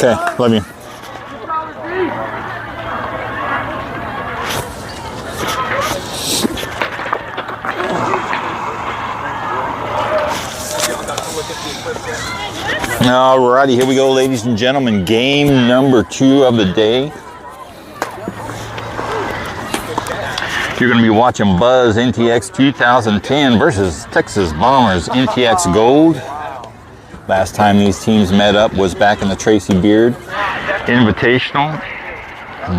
Okay, love you. Alrighty, here we go, ladies and gentlemen. Game number 2 of the day. You're going to be watching Buzz NTX 2010 versus Texas Bombers NTX Gold. Last time these teams met up was back in the Tracy Beard Invitational.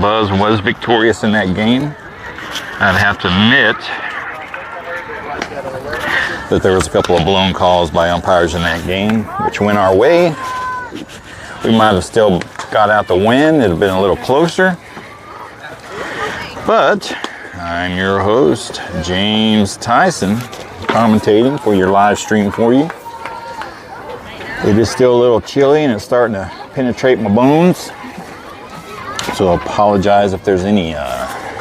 Buzz was victorious in that game. I'd have to admit that there was a couple of blown calls by umpires in that game, which went our way. We might have still got out the win. It'd have been a little closer. But I'm your host, James Tyson, commentating for your live stream for you. It is still a little chilly and it's starting to penetrate my bones. So I apologize if there's any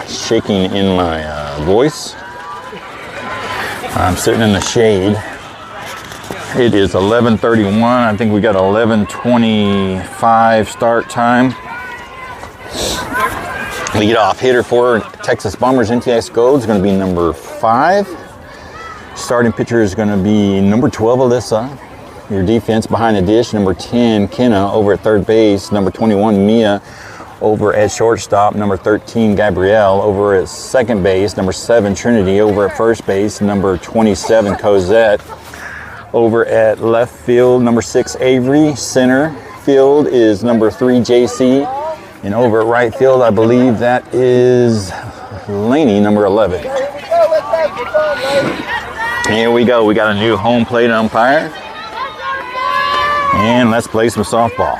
shaking in my voice. I'm sitting in the shade. It is 11:31. I think we got 11:25 start time. Leadoff hitter for Texas Bombers NTX Gold is going to be number 5. Starting pitcher is going to be number 12, Alyssa. Your defense behind the dish, number 10, Kenna over at third base. Number 21, Mia over at shortstop. Number 13, Gabrielle over at second base. Number 7, Trinity over at first base. Number 27, Cosette over at left field. Number 6, Avery. Center field is number 3, JC. And over at right field, I believe that is Laney, number 11. Here we go. We got a new home plate umpire. And let's play some softball.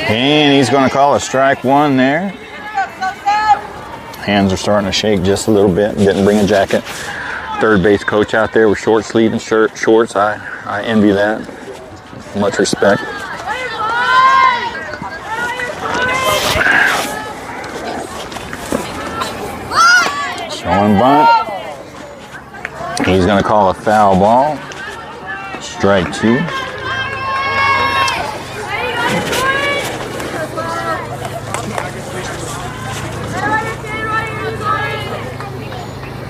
And he's going to call a strike 1 there. Hands are starting to shake just a little bit. Didn't bring a jacket. Third base coach out there with short sleeve and shorts. I envy that. Much respect. Showing bunt. He's going to call a foul ball. Strike 2.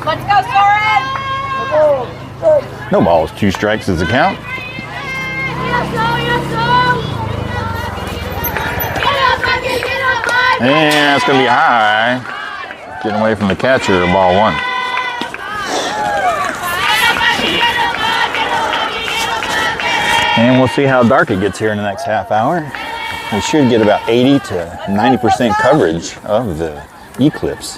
Let's go, Soren! No balls, 2 strikes is the count. And that's going to be high. Getting away from the catcher, ball 1. And we'll see how dark it gets here in the next half hour. We should get about 80 to 90% coverage of the eclipse.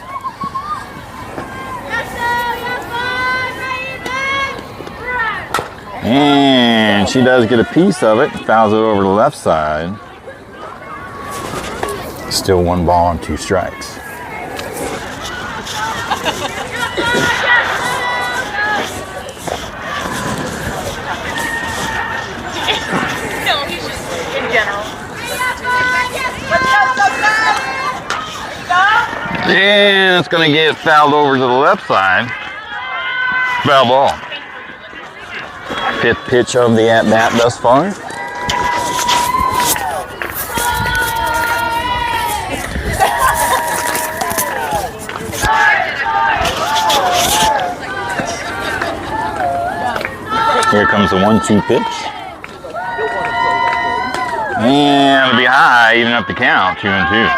And she does get a piece of it, fouls it over the left side. Still 1 ball and 2 strikes. And it's going to get fouled over to the left side. Foul ball. 5th pitch of the at-bat thus far. Here comes the 1-2 pitch. And it'll be high, even up the count, 2-2.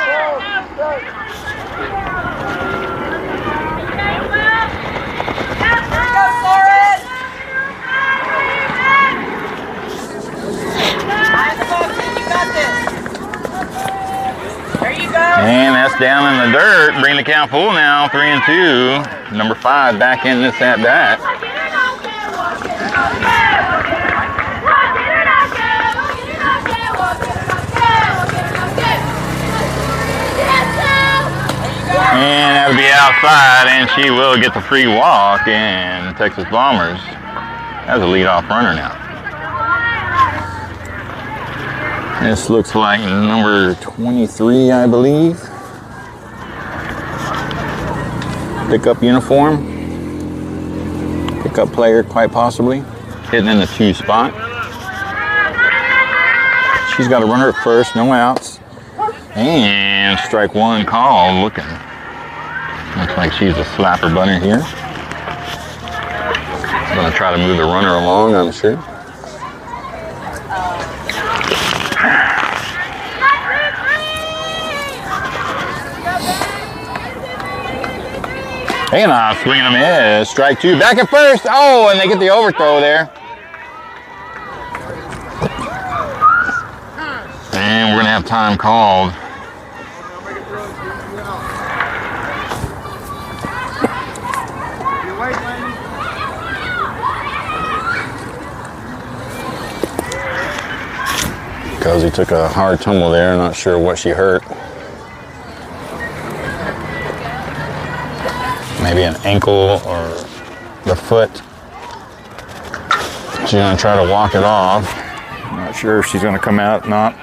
And that's down in the dirt. Bring the count full now. 3-2. Number 5 back in this at bat. And that'll be outside, and she will get the free walk. And Texas Bombers has a leadoff runner now. This looks like number 23, I believe. Pickup uniform. Pickup player, quite possibly. Hitting in the 2 spot. She's got a runner at first, no outs. And strike 1 call. Looks like she's a slapper bunny here. Gonna try to move the runner along, I'm sure. And a swing and a miss. Strike 2. Back at first. Oh, and they get the overthrow there. And we're gonna have time called. Because he took a hard tumble there, not sure what she hurt. Maybe an ankle or the foot. She's gonna try to walk it off. Not sure if she's gonna come out, not.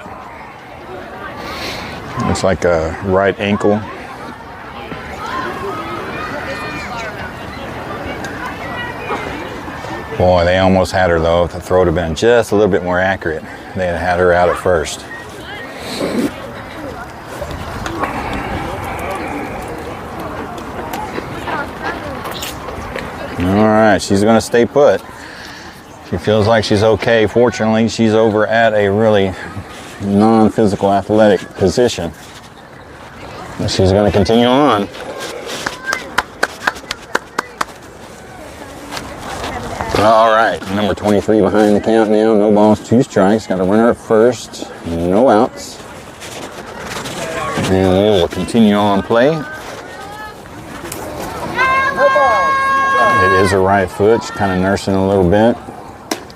Looks like a right ankle. Boy, they almost had her though. If the throw would have been just a little bit more accurate, they had her out at first. All right, she's gonna stay put. She feels like she's okay. Fortunately, she's over at a really non-physical athletic position. She's gonna continue on. All right, number 23 behind the count now. No balls, 2 strikes. Got a runner at first. No outs. And we'll continue on play. It is her right foot. She's kind of nursing a little bit.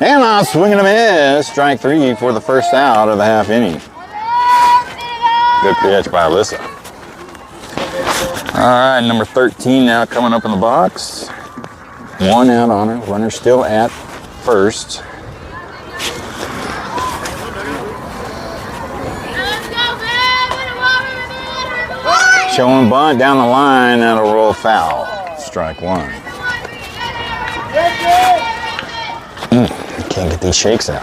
And a swing and a miss. Strike 3 for the first out of the half inning. Good pitch by Alyssa. All right, number 13 now coming up in the box. 1 out on her. Runner still at first. Showing bunt down the line. That'll roll foul. Strike 1. Can't get these shakes out.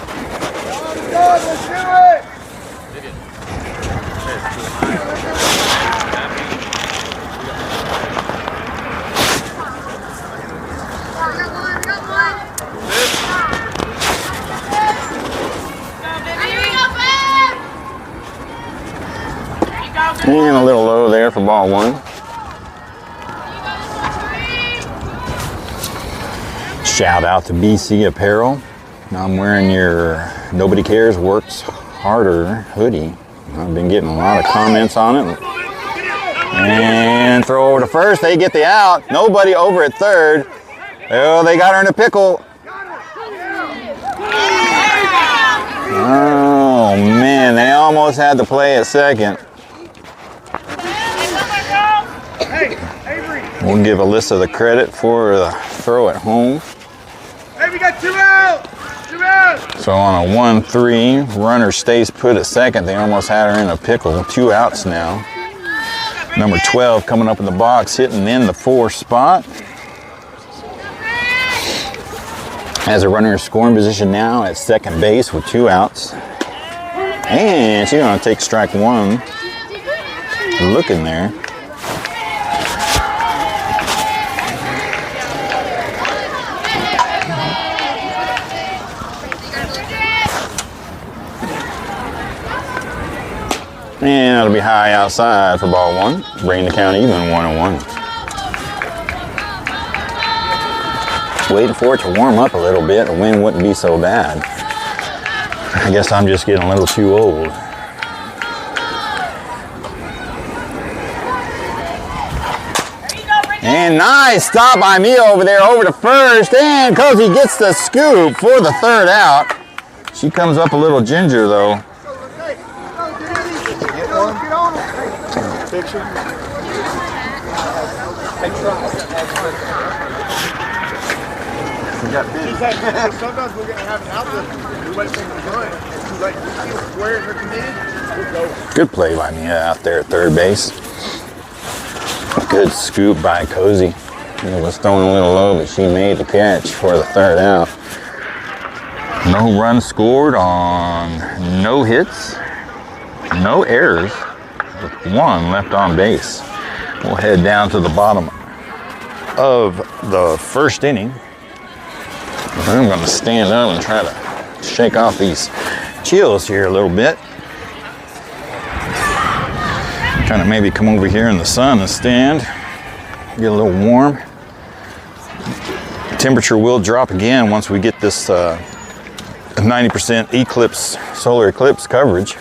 And a little low there for ball 1. Shout out to BC Apparel. I'm wearing your Nobody Cares Works Harder hoodie. I've been getting a lot of comments on it. And throw over to first. They get the out. Nobody over at third. Oh, they got her in a pickle. Oh, man. They almost had to play at second. We'll give Alyssa the credit for the throw at home. Hey, we got 2 out! 2 out! So on a 1-3, runner stays put at second. They almost had her in a pickle. 2 outs now. Number 12 coming up in the box, hitting in the 4 spot. Has a runner in scoring position now at second base with 2 outs. And she's going to take strike 1. Looking there. And that'll be high outside for ball 1. Bring the count even 1-1. Waiting for it to warm up a little bit. The wind wouldn't be so bad. I guess I'm just getting a little too old. And nice stop by me over there, over to first. And Cozy gets the scoop for the 3rd out. She comes up a little ginger though. Picture. We got busy. Sometimes we're going to have an outlet. We wait for them to run. It's too late. We feel square and they're committed. We'll go. Good play by me out there at third base. Good scoop by Cozy. It was thrown a little low, but she made the catch for the third out. No runs scored on no hits, no errors, with one left on base. We'll head down to the bottom of the first inning. I'm going to stand up and try to shake off these chills here a little bit. Trying to maybe come over here in the sun and stand, get a little warm. Temperature will drop again once we get this 90% eclipse, solar eclipse coverage.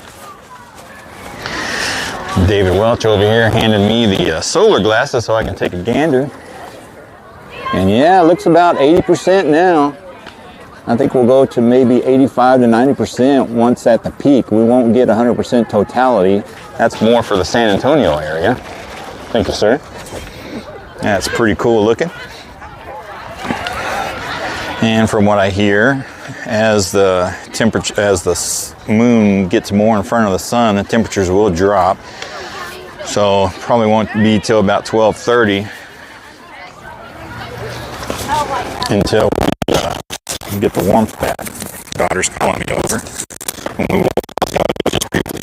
David Welch over here handed me the solar glasses so I can take a gander. And yeah, it looks about 80% now. I think we'll go to maybe 85 to 90% once at the peak. We won't get 100% totality. That's more for the San Antonio area. Thank you, sir. That's pretty cool looking. And from what I hear, as the temperature, as the moon gets more in front of the sun, the temperatures will drop. So probably won't be till about 12:30 until we get the warmth back. Daughter's calling me over. And we will just briefly.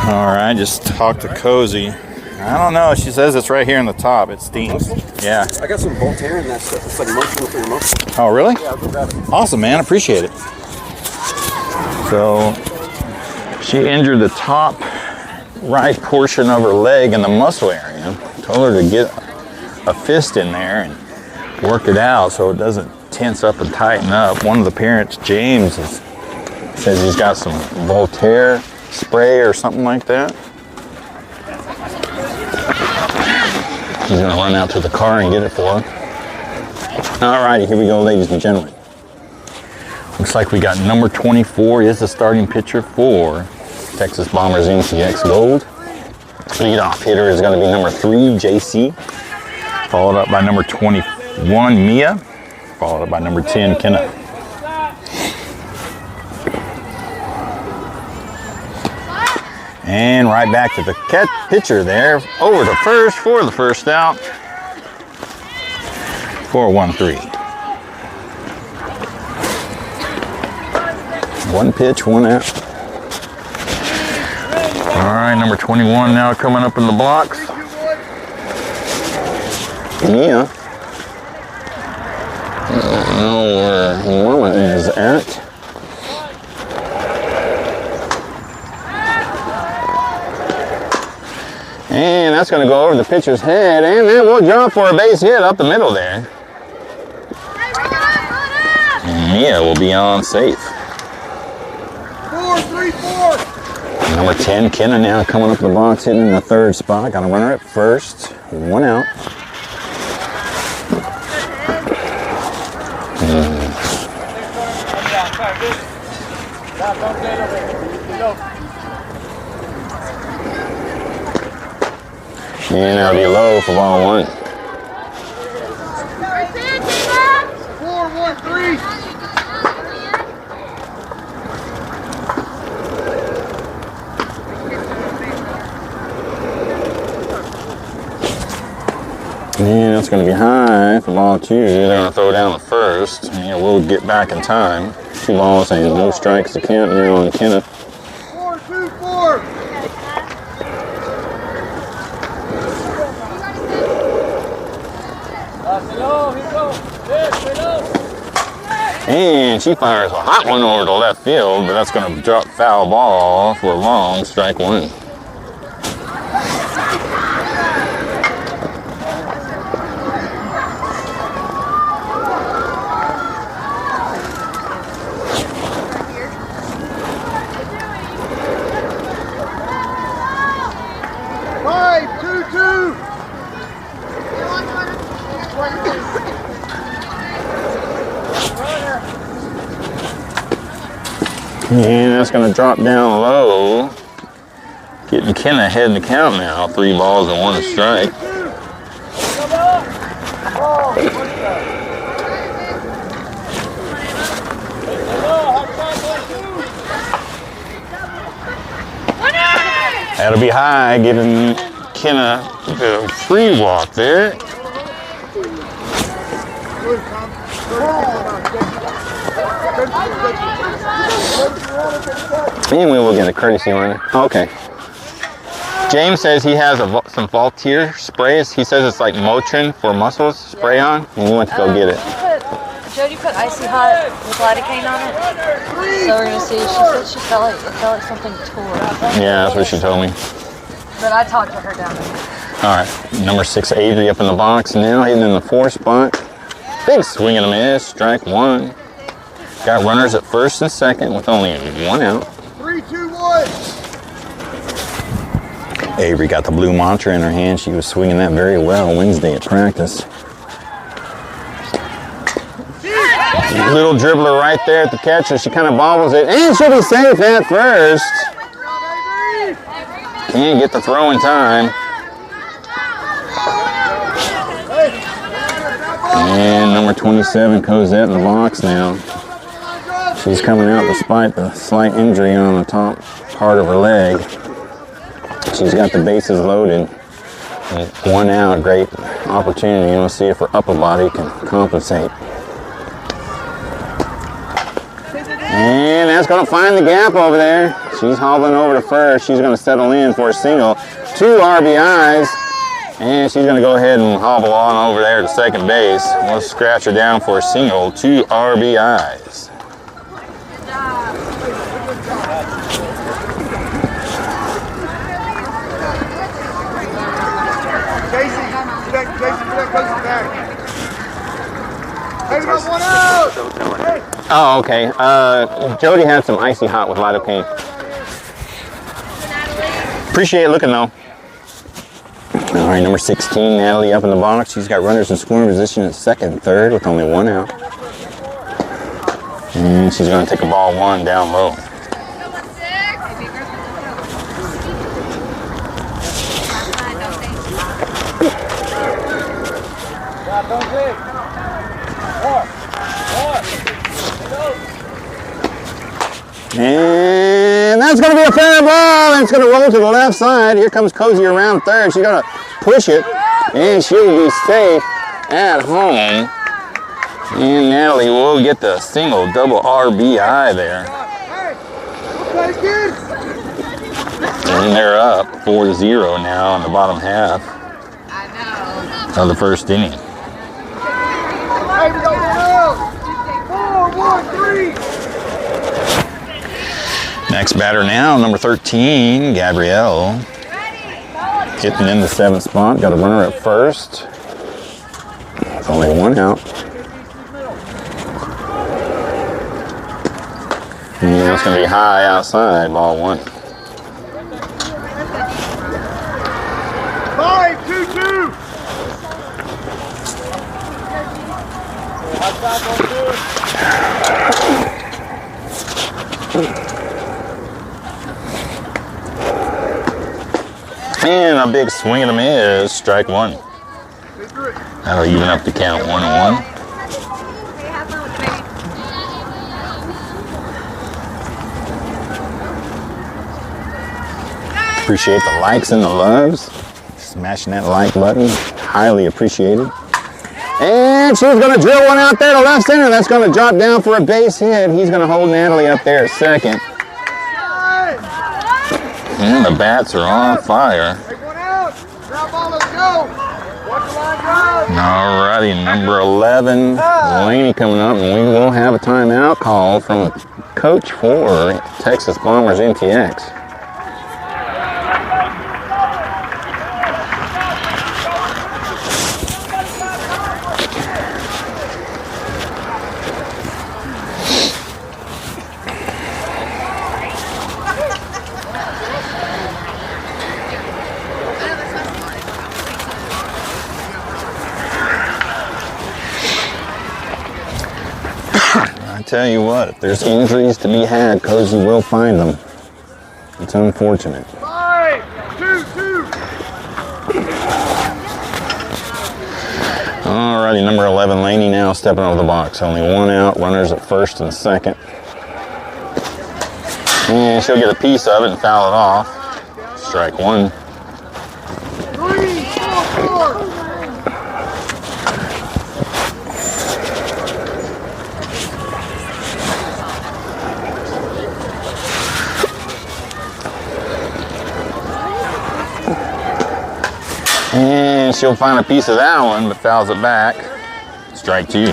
All right, just talked to Cozy. I don't know. She says it's right here in the top. It steams. Yeah. I got some Voltaire in that stuff. It's like emotional for your emotion. Oh, really? Yeah, I'll go grab it. Awesome, man. Appreciate it. So she injured the top right portion of her leg in the muscle area. Told her to get a fist in there and work it out so it doesn't tense up and tighten up. One of the parents, James, says he's got some Voltaire spray or something like that. He's gonna run out to the car and get it for her. All righty, here we go, ladies and gentlemen. Looks like we got number 24 is the starting pitcher for Texas Bombers NTX Gold. Leadoff hitter is going to be number 3, JC, followed up by number 21, Mia, followed up by number 10, Kenna. And right back to the pitcher there, over to first for the first out. 4-1-3. One pitch, one out. All right, number 21 now coming up in the blocks. Mia. I don't know where Norma is at. And that's going to go over the pitcher's head, and then we'll jump for a base hit up the middle there. And Mia will be on safe. 4-3-4. Number 10, Kenna now coming up the box, hitting in the third spot. Got a runner at first, one out. And that'll be low for ball one. 4-1-3. And that's going to be high for ball two. They're going to throw down the first. And we'll get back in time. 2 balls and no strikes to count now on Kenneth. 4-2-4. And she fires a hot one over to left field, but that's going to drop foul ball for a long strike 1. And that's going to drop down low. Getting Kenna ahead in the count now. 3 balls and 1 strike. That'll be high, giving Kenna the free walk there. Anyway, we'll get a courtesy runner. Okay. James says he has some Voltier sprays. He says it's like Motrin for muscles spray on, and he went to go get it. Jody put Icy Hot with lidocaine on it, so we're gonna see. She said it felt like something tore. Yeah, that's what she told me. But I talked to her down there. All right, number 6, Avery up in the box now, hitting in the 4 spot. Big swing and a miss, strike 1. Got runners at first and second with only 1 out. 3-2-1. Avery got the blue mantra in her hand. She was swinging that very well Wednesday at practice. Little dribbler right there at the catcher. She kind of bobbles it, and she'll be safe at first. Can't get the throw in time. And number 27, Cosette in the box now. She's coming out despite the slight injury on the top part of her leg. She's got the bases loaded. And 1 out, great opportunity. We'll see if her upper body can compensate. And that's going to find the gap over there. She's hobbling over to first. She's going to settle in for a single. 2 RBIs. And she's going to go ahead and hobble on over there to second base. We'll scratch her down for a single. 2 RBIs. Jason, that goes back. Hey, we got 1 out. Oh, okay. Jody had some Icy Hot with lidocaine. Appreciate it looking though. All right, number 16, Natalie up in the box. She's got runners in scoring position at second and third with only 1 out. And she's going to take a ball 1 down low. And that's going to be a fair ball, and it's going to roll to the left side. Here comes Cozy around third. She's going to push it, and she'll be safe at home. And Natalie will get the single double RBI there. And they're up 4-0 now in the bottom half of the first inning. 4-1-3. Next batter now, number 13, Gabrielle. Hitting in the 7th spot. Got a runner at first. With only 1 out. And that's going to be high outside, ball 1. 5-2-2. And a big swing and a miss, strike 1. That'll even up the count 1-1. Appreciate the likes and the loves. Smashing that like button, highly appreciated. And she's going to drill one out there to left center. That's going to drop down for a base hit. He's going to hold Natalie up there at second. And the bats are on fire. Take one out. Ground ball, let's go. Watch the line drive. Alrighty, number 11, Laney coming up, and we will have a timeout call from coach for Texas Bombers NTX. I tell you what, if there's injuries to be had, Cozy will find them. It's unfortunate. 5, 2, 2. Alrighty, number 11, Laney now stepping over the box. Only one out, runners at first and second. And she'll get a piece of it and foul it off. Strike one. 3, 4, 4. And she'll find a piece of that one, but fouls it back. Strike two.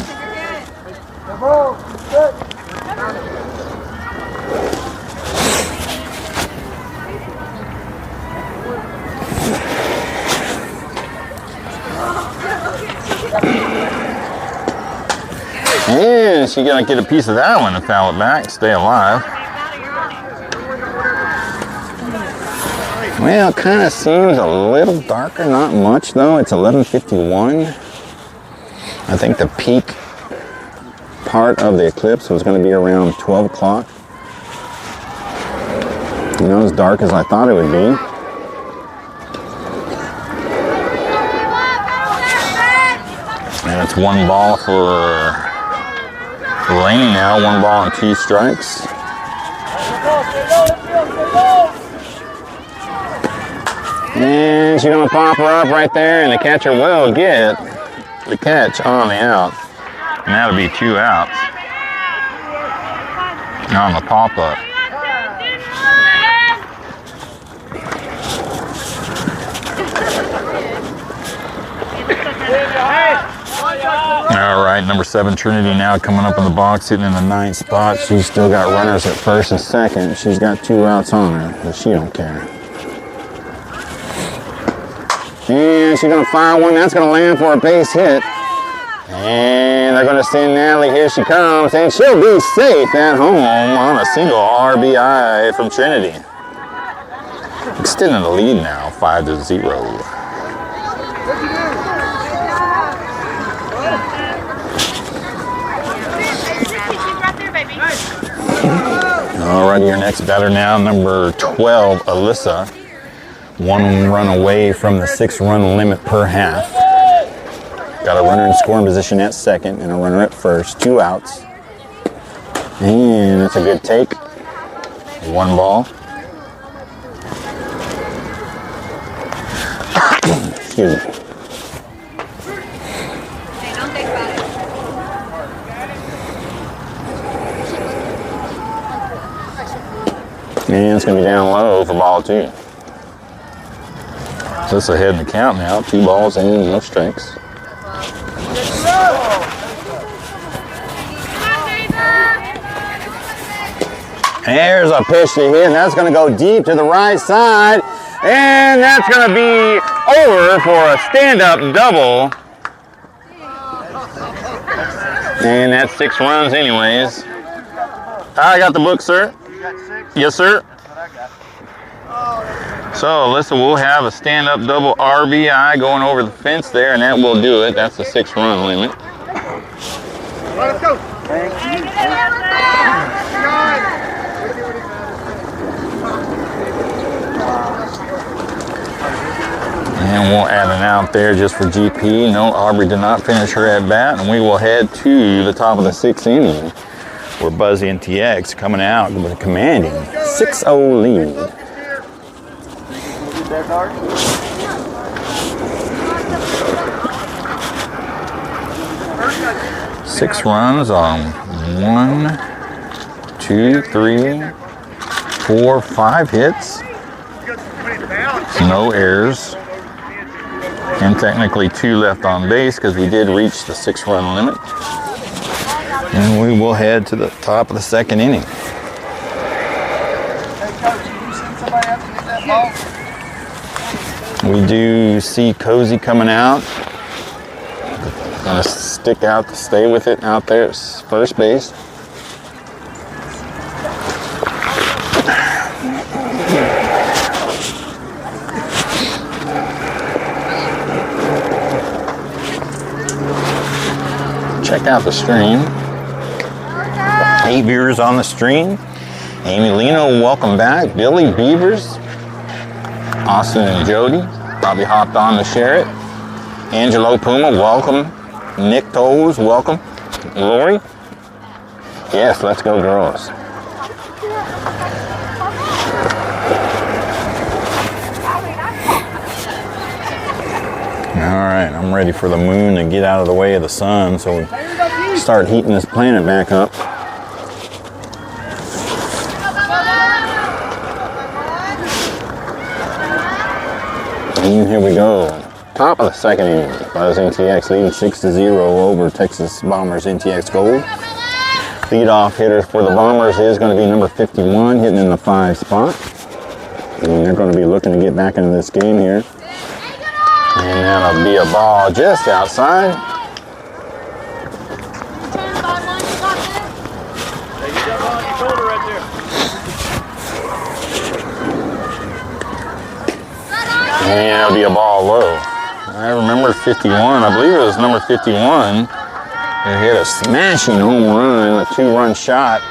And she's gonna get a piece of that one and foul it back, stay alive. Well, it kind of seems a little darker, not much though. It's 11:51. I think the peak part of the eclipse was going to be around 12 o'clock. Not as dark as I thought it would be. And it's one ball for Laney now. One ball and two strikes. And she's going to pop her up right there, and the catcher will get the catch on the out. And that'll be two outs on the pop-up. All right, number 7, Trinity now coming up in the box, sitting in the 9th spot. She's still got runners at first and second. She's got two outs on her, but she don't care. And she's going to fire one. That's going to land for a base hit. And they're going to send Natalie. Here she comes. And she'll be safe at home on a single RBI from Trinity. Extending the lead now, 5-0. All right, your next batter now, number 12, Alyssa. One run away from the 6-run limit per half. Got a runner in scoring position at second and a runner at first. Two outs. And that's a good take. One ball. Excuse me. And it's going to be down low for ball two. So it's ahead in the count now. 2 balls and no strikes. There's a pitch to hit, and that's going to go deep to the right side. And that's going to be over for a stand-up double. And that's 6 runs anyways. I got the book, sir. Yes, sir. So Alyssa will have a stand-up double RBI going over the fence there, and that will do it. That's the 6-run limit. Let's go. And we'll add an out there just for GP. No, Aubrey did not finish her at bat, and we will head to the top of the 6th inning, where Buzzy NTX coming out with a commanding 6-0 lead. 6 runs on 1, 2, 3, 4, 5 hits. No errors. And technically 2 left on base because we did reach the 6-run limit. And we will head to the top of the 2nd inning. We do see Cozy coming out. Gonna stick out to stay with it out there at first base. Check out the stream. 8 viewers on the stream. Amy Lino, welcome back. Billy Beavers. Austin and Jody probably hopped on to share it. Angelo Puma, welcome. Nick Toes, welcome. Lori? Yes, let's go girls. Alright, I'm ready for the moon to get out of the way of the sun so we start heating this planet back up. And here we go. Top of the 2nd inning. Buzz NTX leading 6-0 over Texas Bombers NTX Gold. Leadoff hitter for the Bombers is going to be number 51, hitting in the 5 spot. And they're going to be looking to get back into this game here. And that'll be a ball just outside. And that'll be a ball low. I remember 51, I believe it was number 51, who hit a smashing home run, a 2-run shot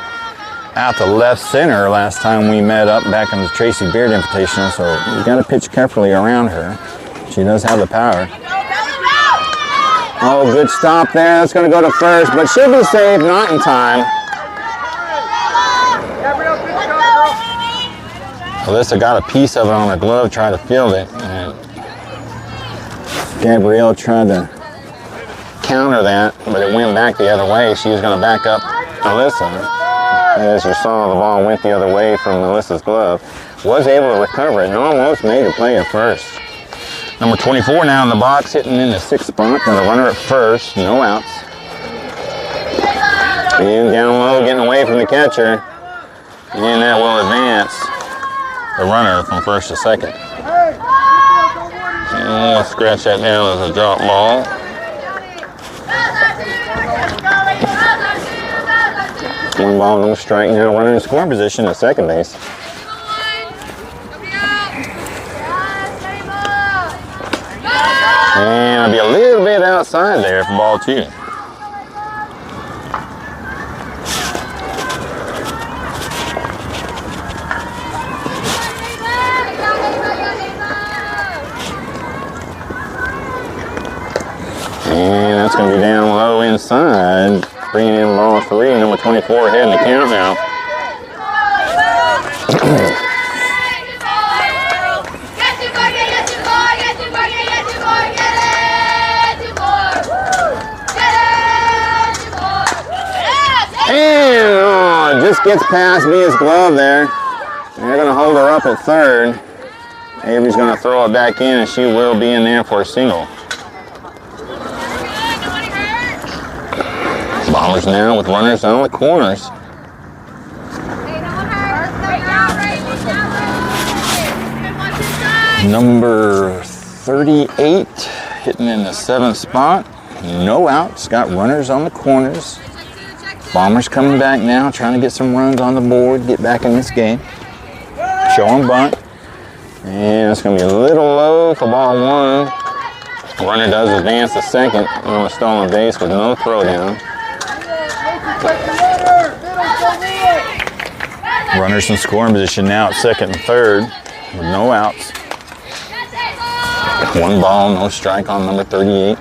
out to left center last time we met up back in the Tracy Beard Invitational, so you got to pitch carefully around her. She does have the power. Oh, good stop there. That's going to go to first, but should be safe, not in time. Alyssa got a piece of it on her glove, tried to field it. And Gabrielle tried to counter that, but it went back the other way. She was going to back up Alyssa. As you saw, the ball went the other way from Alyssa's glove. Was able to recover it and almost made a play at first. Number 24 now in the box, hitting in the 6th spot. Got a runner at first, no outs. And down low, getting away from the catcher. And that will advance the runner from first to second. And we'll scratch that down as a drop ball. One ball, no strike. Now runner in scoring position at second base. And it'll be a little bit outside there for ball 2. And that's going to be down low inside, bringing in ball 3. Number 24 ahead in the count now. And just gets past Mia's glove there. And they're going to hold her up at third. Avery's going to throw it back in, and she will be in there for a single. Bombers now with runners on the corners. Number 38 hitting in the 7th spot. No outs. Got runners on the corners. Bombers coming back now, trying to get some runs on the board, get back in this game. Show them bunt. And it's going to be a little low for ball 1. Runner does advance to second on a stolen base with no throw down. Runners in scoring position now at second and third with no outs. 1 ball, no strike on number 38.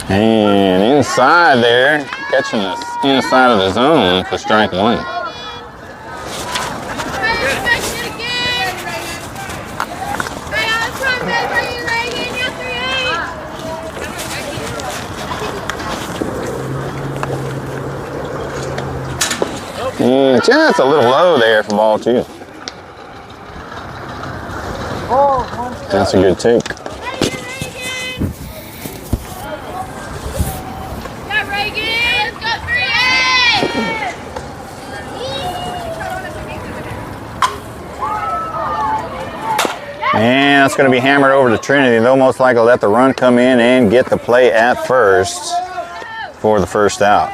And inside there, catching us inside of the zone for strike 1. And just a little low there for ball 2. That's a good take. And it's going to be hammered over to Trinity. They'll most likely let the run come in and get the play at first for the first out.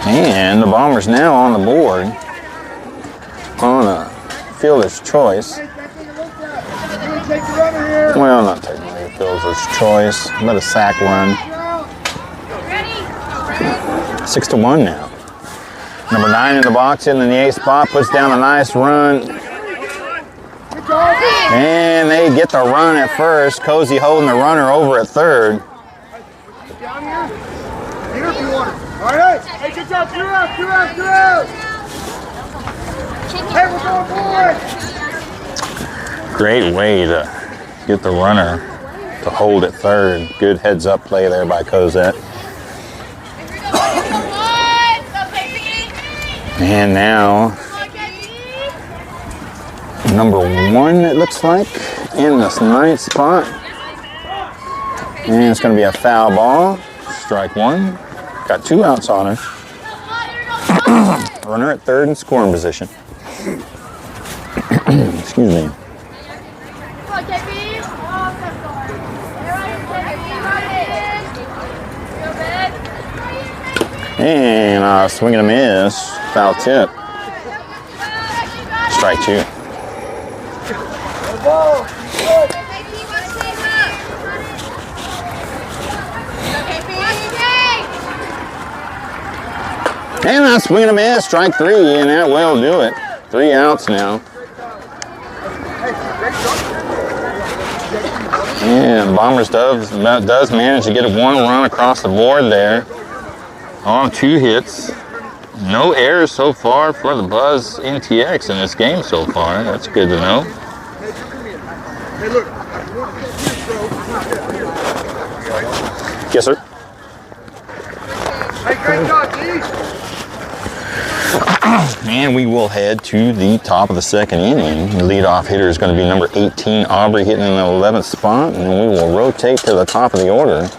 And the Bombers now on the board on a fielder's choice. Well, not technically a fielder's choice, but a sack run. 6-1 now. Number 9 in the box, in the 8th spot, puts down a nice run. And they get the run at first. Cozy holding the runner over at third. Down here. Here if you want it. All right. Hey, good job. 2 out, 2 out, 2 out. Hey, we're going forward. Great way to get the runner to hold at third. Good heads up play there by Cosette. And now number 1, it looks like, in the 9th spot. And it's going to be a foul ball. Strike 1. Got 2 outs on her. Runner at third in scoring position. Excuse me. And swing and a miss. Foul tip. Strike 2. And a swing and a miss. Strike 3, and that will do it. 3 outs now. And Bombers does manage to get 1 run across the board there on 2 hits. No errors so far for the Buzz NTX in this game so far. That's good to know. Yes, sir. Hey, great job, D. And we will head to the top of the 2nd inning. The leadoff hitter is going to be number 18, Aubrey, hitting in the 11th spot. And then we will rotate to the top of the order.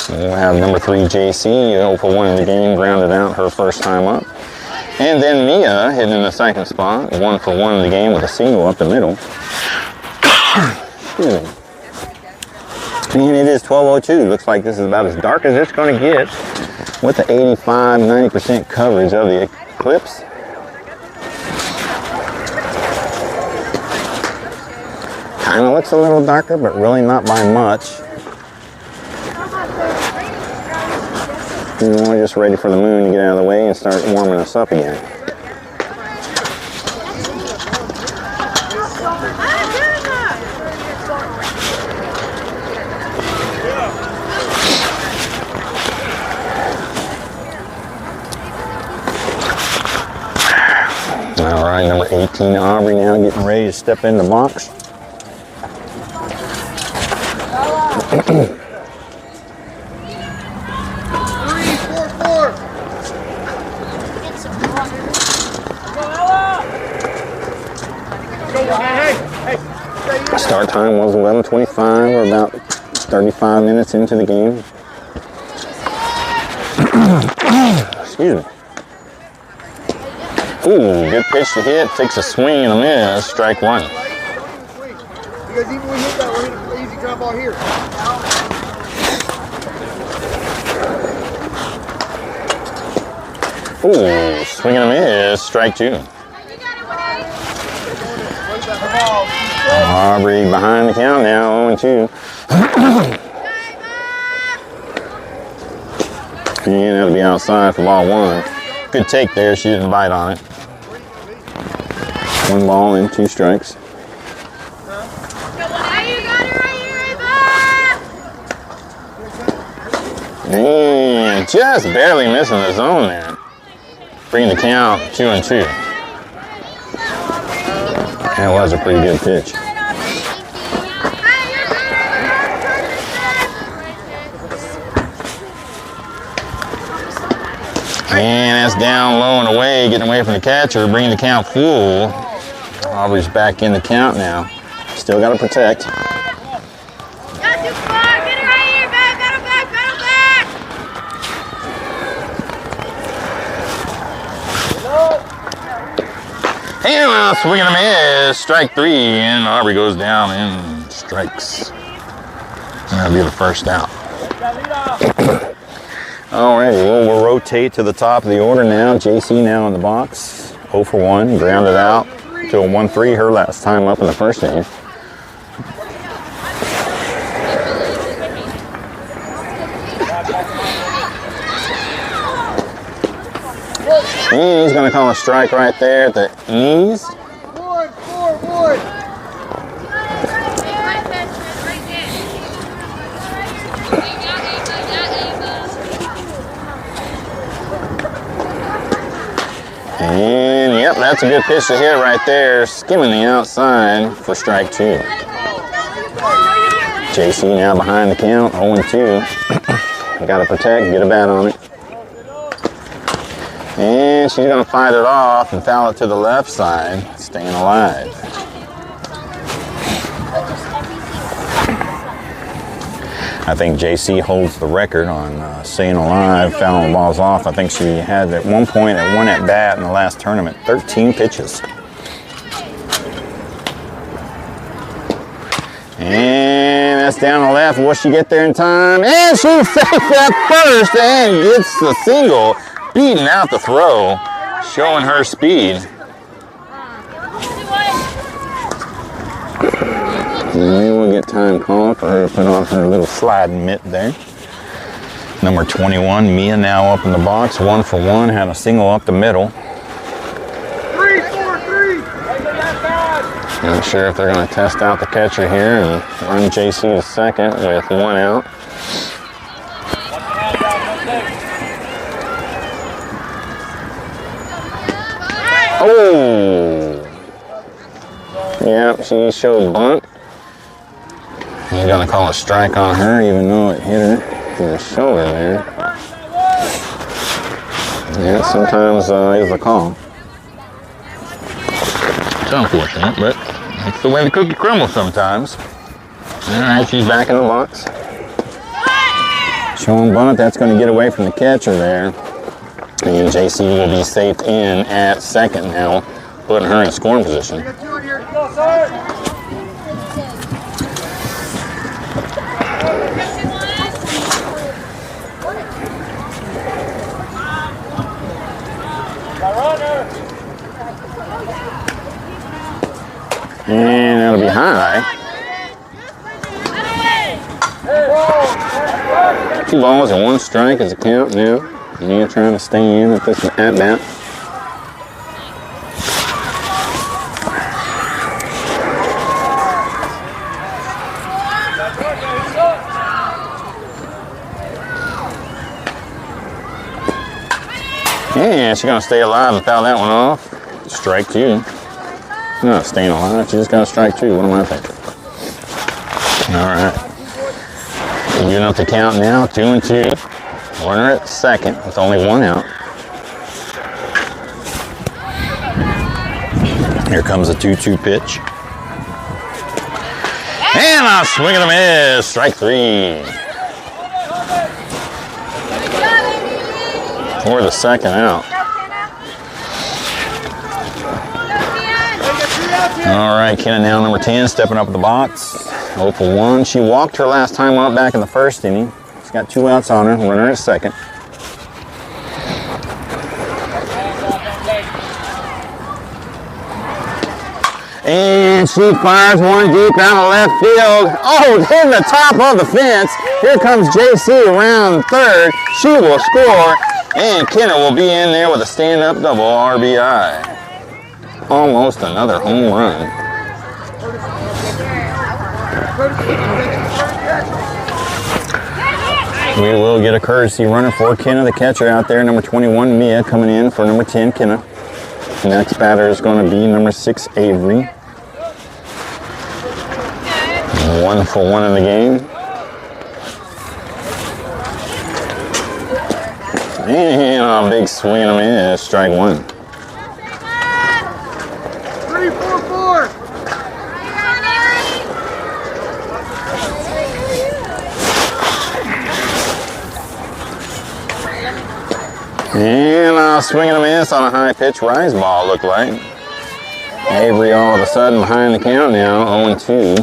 We'll have number 3, JC, 0 for 1 in the game, grounded out her first time up. And then Mia hitting in the 2nd spot, 1 for 1 in the game with a single up the middle. Excuse me. And it is 12:02. Looks like this is about as dark as it's going to get with the 85-90% coverage of the eclipse. Kind of looks a little darker, but really not by much. We're just ready for the moon to get out of the way and start warming us up again. All right, number 18, Aubrey, now getting ready to step in the box. Start time was 11:25. We're about 35 minutes into the game. Excuse me. Ooh, good pitch to hit. Takes a swing and a miss. Strike 1. Because even when we hit that, we're hitting an easy ground ball here. Ooh, swing and a miss. Strike 2. Aubrey behind the count now, 0-2. And that'll be outside for ball 1. Good take there. She didn't bite on it. 1 ball and 2 strikes. And just barely missing the zone there. Bringing the count 2-2. That was a pretty good pitch. And that's down low and away, getting away from the catcher, bringing the count full. Aubrey's back in the count now. Still got to protect. Not too far. Get it right here. Battle back. And swing and a miss. Strike 3, and Aubrey goes down and strikes. And that'll be the first out. Alrighty, well, we'll rotate to the top of the order now. JC now in the box. 0 for 1, grounded out to a 1-3, her last time up in the first inning. And he's going to call a strike right there at the knees. One. And yep, that's a good pitch to hit right there, skimming the outside for strike 2. JC now behind the count, 0-2. Got to protect, get a bat on it. And she's going to fight it off and foul it to the left side, staying alive. I think JC holds the record on staying alive, fouling balls off. I think she had at one point at one at bat in the last tournament, 13 pitches. And that's down the left. Will she get there in time? And she's safe at first and gets the single, beating out the throw, showing her speed. Maybe we'll get time called for her to put on her little sliding mitt there. Number 21, Mia now up in the box, 1 for 1, had a single up the middle. 3-4-3. Not sure if they're going to test out the catcher here and run JC to second with 1 out. Oh! Yep, she showed bunt. He's going to call a strike on her, even though it hit her in the shoulder there. Yeah, sometimes is the call. It's unfortunate, but it's the way the cookie crumbles sometimes. All right, she's back in the box. Showing bunt, that's going to get away from the catcher there. And JC will be safe in at second now, putting her in scoring position. And that'll be high. 2 balls and 1 strike is the count now. Mia trying to stay in at this at-bat. Yeah, she's going to stay alive and foul that one off. Strike 2. She's not staying alive. She just got a strike 2. What am I thinking? All right. Even up the count now, 2-2. Runner at second with only 1 out. Here comes a 2-2 pitch. And a swing and a miss. Strike 3. For the second out. All right, Kenna now number 10, stepping up at the box. 0 for 1. She walked her last time up back in the first inning. She's got 2 outs on her, runner at second. And she fires one deep down the left field. Oh, hitting the top of the fence. Here comes JC around third. She will score, and Kenna will be in there with a stand-up double RBI. Almost another home run. We will get a courtesy runner for Kenna, the catcher out there. Number 21, Mia, coming in for number 10, Kenna. The next batter is going to be number 6, Avery. 1 for 1 in the game. And a big swing and a miss. Strike one. 3-4-4. And a swing and a miss on a high pitch rise ball, looked like. Avery all of a sudden behind the count now, 0-2.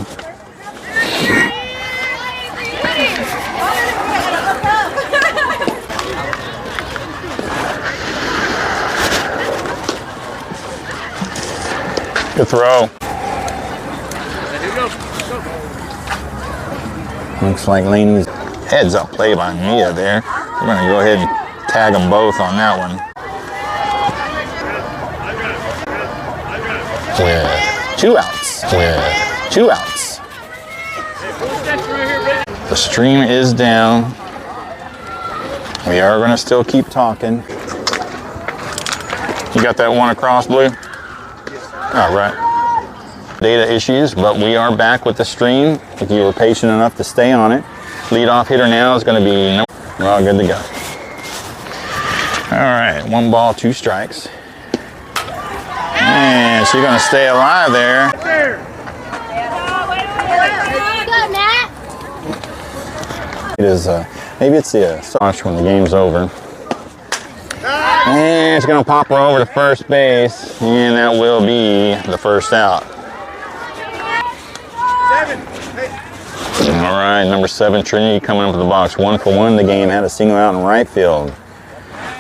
Good throw. Looks like Laney's heads up play by Mia there. We're going to go ahead and tag them both on that one. With 2 outs. With 2 outs. The stream is down. We are going to still keep talking. You got that one across, Blue? All right. Data issues, but we are back with the stream. If you were patient enough to stay on it. Leadoff hitter now is going to be, well, good to go. All right, 1 ball, 2 strikes. And she's going to stay alive there. Good, Matt. It is, maybe it's the watch when the game's over. And it's going to pop her over to first base, and that will be the first out. 7. Hey. All right, number 7, Trinity coming up to the box. 1 for 1 in the game, had a single out in right field.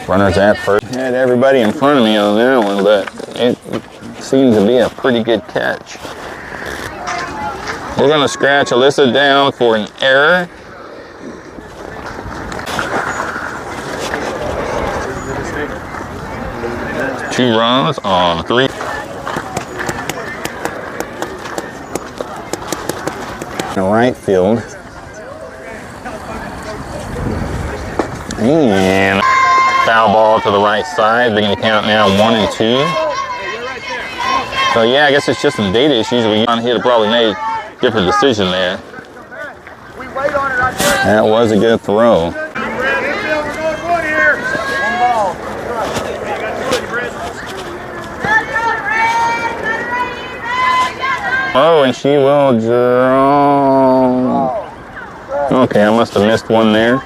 Runners at first. Had everybody in front of me on that one, but it seems to be a pretty good catch. We're going to scratch Alyssa down for an error. Two runs on 3. In right field. And foul ball to the right side, bringing the count now 1-2. So yeah, I guess it's just some data issues. We on here to probably made a different decision there. We wait on it right there. That was a good throw. We're going 1 here. 1 ball. Oh, and she will draw. Okay, I must have missed one there.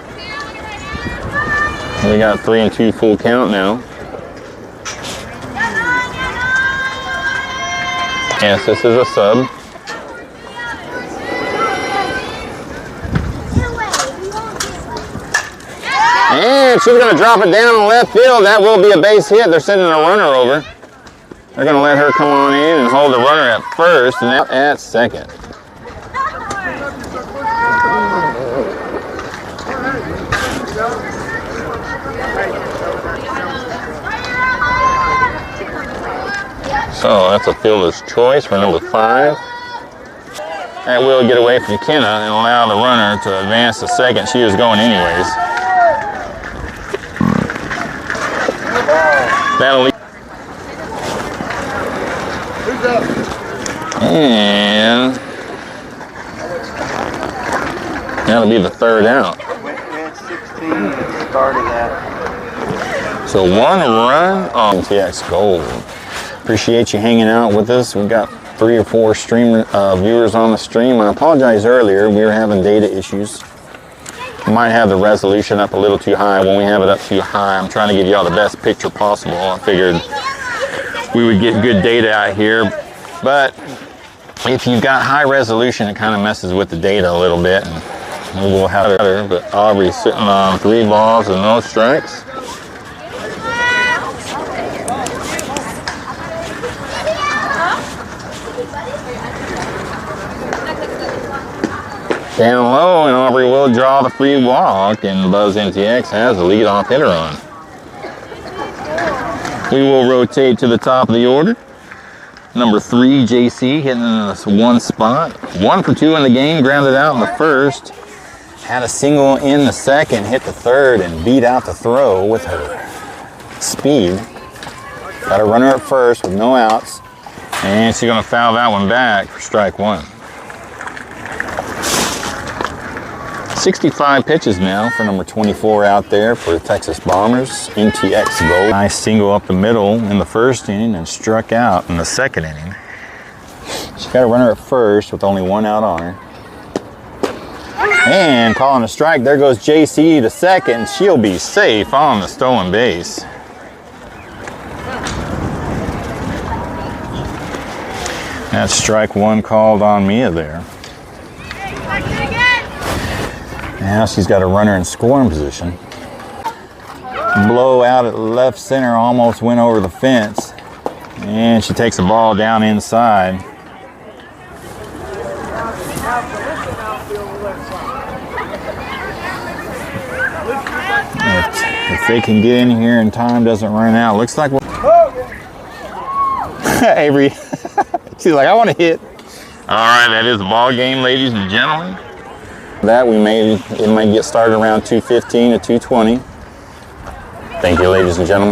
We got 3-2 full count now. Yes, this is a sub. And she's going to drop it down in left field. That will be a base hit. They're sending a runner over. They're going to let her come on in and hold the runner at first and out at second. So that's a fielder's choice for number 5. That will get away from McKenna and allow the runner to advance to second. She was going anyways. That'll leave. And that'll be the 3rd out. So 1 run on NTX Gold. Appreciate you hanging out with us. We've got 3 or 4 viewers on the stream. I apologize earlier. We were having data issues. Might have the resolution up a little too high. When we have it up too high, I'm trying to give y'all the best picture possible. I figured we would get good data out here. But if you've got high resolution, it kind of messes with the data a little bit. And we will have it better. But Aubrey's sitting on 3 balls and no strikes. Down low, and Aubrey will draw the free walk, and Buzz NTX has the leadoff hitter on. We will rotate to the top of the order. Number 3, JC, hitting this 1 spot. 1 for 2 in the game, grounded out in the first. Had a single in the second, hit the third, and beat out the throw with her speed. Got a runner at first with no outs, and she's going to foul that one back for strike 1. 65 pitches now for number 24 out there for the Texas Bombers, NTX Gold. Nice single up the middle in the first inning and struck out in the second inning. She's got a runner at first with only one out on her. And calling a strike, there goes JC to second. She'll be safe on the stolen base. That's strike one called on Mia there. Now she's got a runner in scoring position. Blow out at left center, almost went over the fence. And she takes the ball down inside. If they can get in here and time doesn't run out, looks like Avery, she's like, I want to hit. All right, that is the ball game, ladies and gentlemen. That it may get started around 2:15 to 2:20. Thank you, ladies and gentlemen.